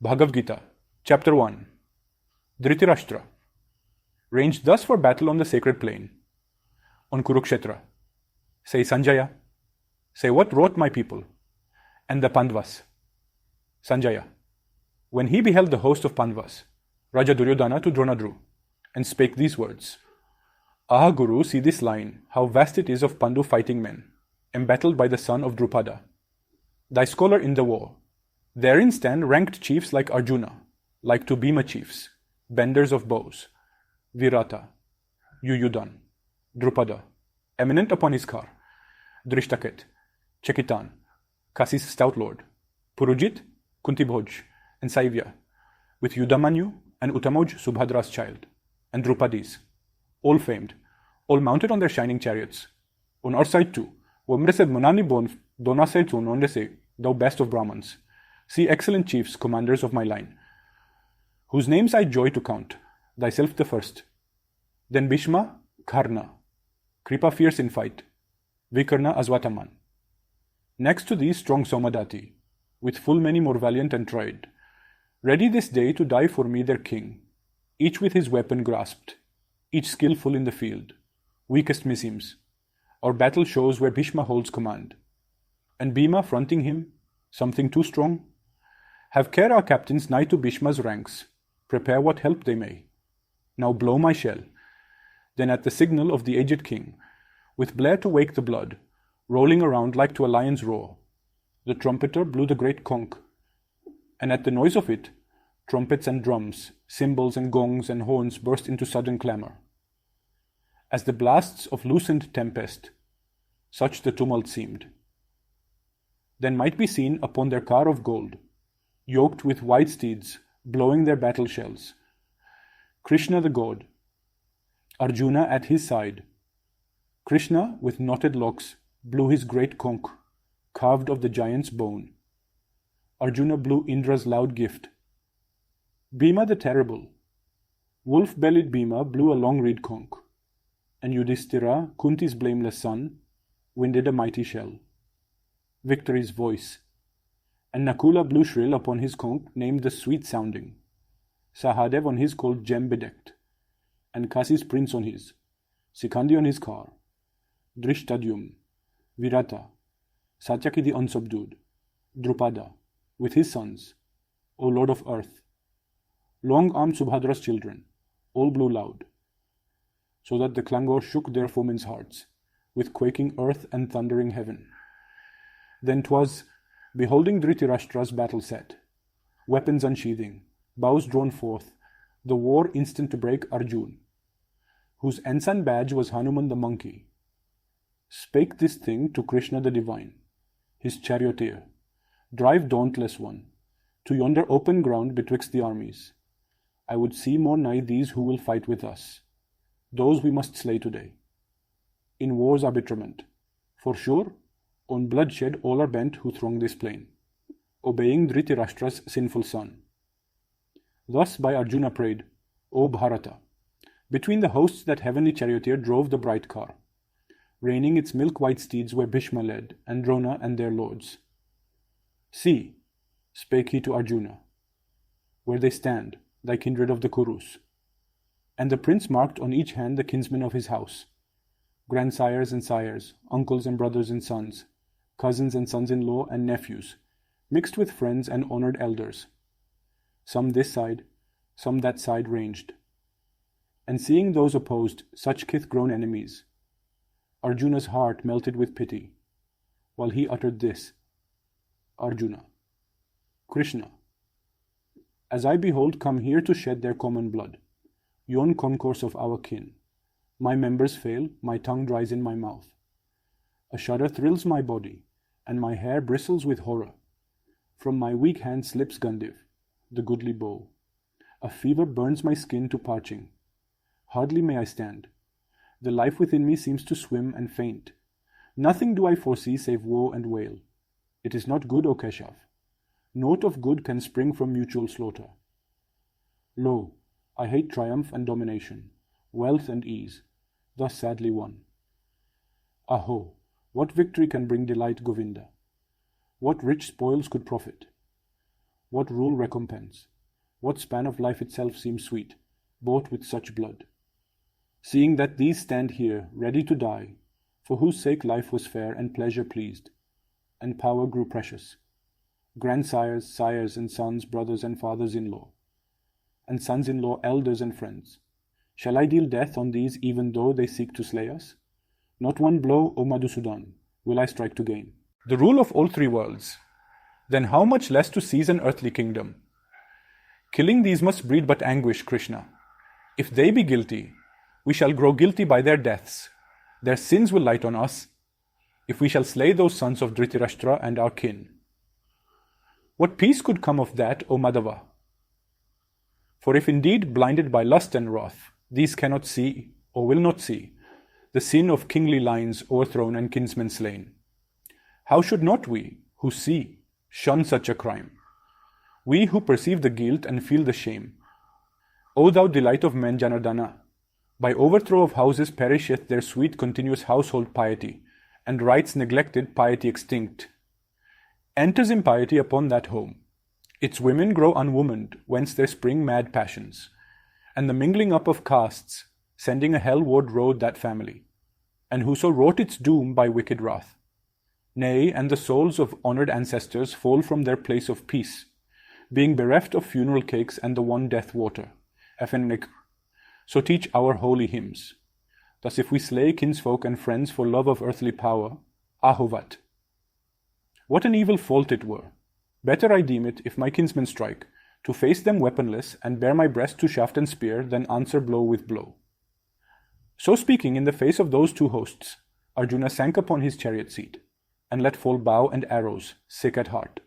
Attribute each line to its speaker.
Speaker 1: Bhagavad Gita, Chapter 1. Dhritarashtra, ranged thus for battle on the sacred plain, on Kurukshetra. Say Sanjaya, say what wrought my people, and the Pandavas. Sanjaya, when he beheld the host of Pandavas, Raja Duryodhana to Drona drew, and spake these words, Ah Guru, see this line, how vast it is of Pandu fighting men, embattled by the son of Drupada, thy scholar in the war. Therein stand ranked chiefs like Arjuna, like to Bhima chiefs, benders of bows, Virata, Yuyudhan, Drupada, eminent upon his car, Drishtaket, Chekitan, Kasi's stout lord, Purujit, Kuntibhoj, and Saivya, with Yudamanyu and Utamoj, Subhadra's child, and Drupadis, all famed, all mounted on their shining chariots. On our side too, Wamresed Munani Bon, Donased Tun Ondese, thou best of Brahmans. See excellent chiefs, commanders of my line, whose names I joy to count, thyself the first. Then Bhishma, Karna, Kripa fierce in fight, Vikarna Aswataman. Next to these strong Somadati, with full many more valiant and tried, ready this day to die for me their king, each with his weapon grasped, each skillful in the field, weakest meseems. Our battle shows where Bhishma holds command, and Bhima fronting him, something too strong. Have care our captains nigh to Bhishma's ranks, prepare what help they may. Now blow my shell. Then at the signal of the aged king, with blare to wake the blood, rolling around like to a lion's roar, the trumpeter blew the great conch, and at the noise of it, trumpets and drums, cymbals and gongs and horns burst into sudden clamour. As the blasts of loosened tempest, such the tumult seemed. Then might be seen upon their car of gold, yoked with white steeds, blowing their battle shells, Krishna the god, Arjuna at his side. Krishna, with knotted locks, blew his great conch, carved of the giant's bone. Arjuna blew Indra's loud gift. Bhima the terrible, wolf-bellied Bhima blew a long-reed conch, and Yudhishthira, Kunti's blameless son, winded a mighty shell, victory's voice. And Nakula blew shrill upon his conch, named the sweet-sounding, Sahadev on his called gem-bedecked, and Kasi's prince on his, Sikandi on his car, Drishtadhyum, Virata, Satyaki the unsubdued, Drupada, with his sons, O Lord of earth. Long-armed Subhadra's children, all blew loud, so that the clangor shook their foemen's hearts, with quaking earth and thundering heaven. Then 'twas, beholding Dhritarashtra's battle set, weapons unsheathing, bows drawn forth, the war instant to break Arjun, whose ensign badge was Hanuman the monkey, spake this thing to Krishna the divine, his charioteer, drive dauntless one, to yonder open ground betwixt the armies. I would see more nigh these who will fight with us, those we must slay today. In war's arbitrament, for sure, on bloodshed all are bent who throng this plain, obeying Dhritarashtra's sinful son. Thus by Arjuna prayed, O Bharata, between the hosts that heavenly charioteer drove the bright car, reining its milk-white steeds where Bhishma led, and Drona and their lords. See, spake he to Arjuna, where they stand, thy kindred of the Kurus. And the prince marked on each hand the kinsmen of his house, grandsires and sires, uncles and brothers and sons, cousins and sons-in-law and nephews, mixed with friends and honored elders. Some this side, some that side ranged. And seeing those opposed, such kith-grown enemies, Arjuna's heart melted with pity, while he uttered this, Arjuna, Krishna, as I behold come here to shed their common blood, yon concourse of our kin, my members fail, my tongue dries in my mouth. A shudder thrills my body, and my hair bristles with horror. From my weak hand slips Gandiv, the goodly bow. A fever burns my skin to parching. Hardly may I stand. The life within me seems to swim and faint. Nothing do I foresee save woe and wail. It is not good, O Keshav. Naught of good can spring from mutual slaughter. Lo, I hate triumph and domination, wealth and ease, thus sadly won. Aho, what victory can bring delight, Govinda? What rich spoils could profit? what rule recompense? What span of life itself seems sweet, bought with such blood? Seeing that these stand here, ready to die, for whose sake life was fair and pleasure pleased, and power grew precious. Grandsires, sires and sons, brothers and fathers-in-law, and sons-in-law, elders and friends. Shall I deal death on these even though they seek to slay us? Not one blow, O Madhusudan, will I strike to gain. The rule of all three worlds. Then how much less to seize an earthly kingdom? Killing these must breed but anguish, Krishna. If they be guilty, we shall grow guilty by their deaths. Their sins will light on us, if we shall slay those sons of Dhritarashtra and our kin. What peace could come of that, O Madhava? For if indeed blinded by lust and wrath, these cannot see, or will not see, the sin of kingly lines overthrown and kinsmen slain, how should not we, who see, shun such a crime? We who perceive the guilt and feel the shame. O thou delight of men, Janardana, by overthrow of houses perisheth their sweet continuous household piety, and rites neglected, piety extinct. Enters impiety upon that home. Its women grow unwomaned, whence there spring mad passions, and the mingling up of castes, sending a hellward road that family, and whoso wrote its doom by wicked wrath. Nay, and the souls of honoured ancestors fall from their place of peace, being bereft of funeral cakes and the one death water. So teach our holy hymns. Thus if we slay kinsfolk and friends for love of earthly power, ahovat. What an evil fault it were! Better I deem it, if my kinsmen strike, to face them weaponless and bare my breast to shaft and spear than answer blow with blow. So speaking in the face of those two hosts, Arjuna sank upon his chariot seat, and let fall bow and arrows, sick at heart.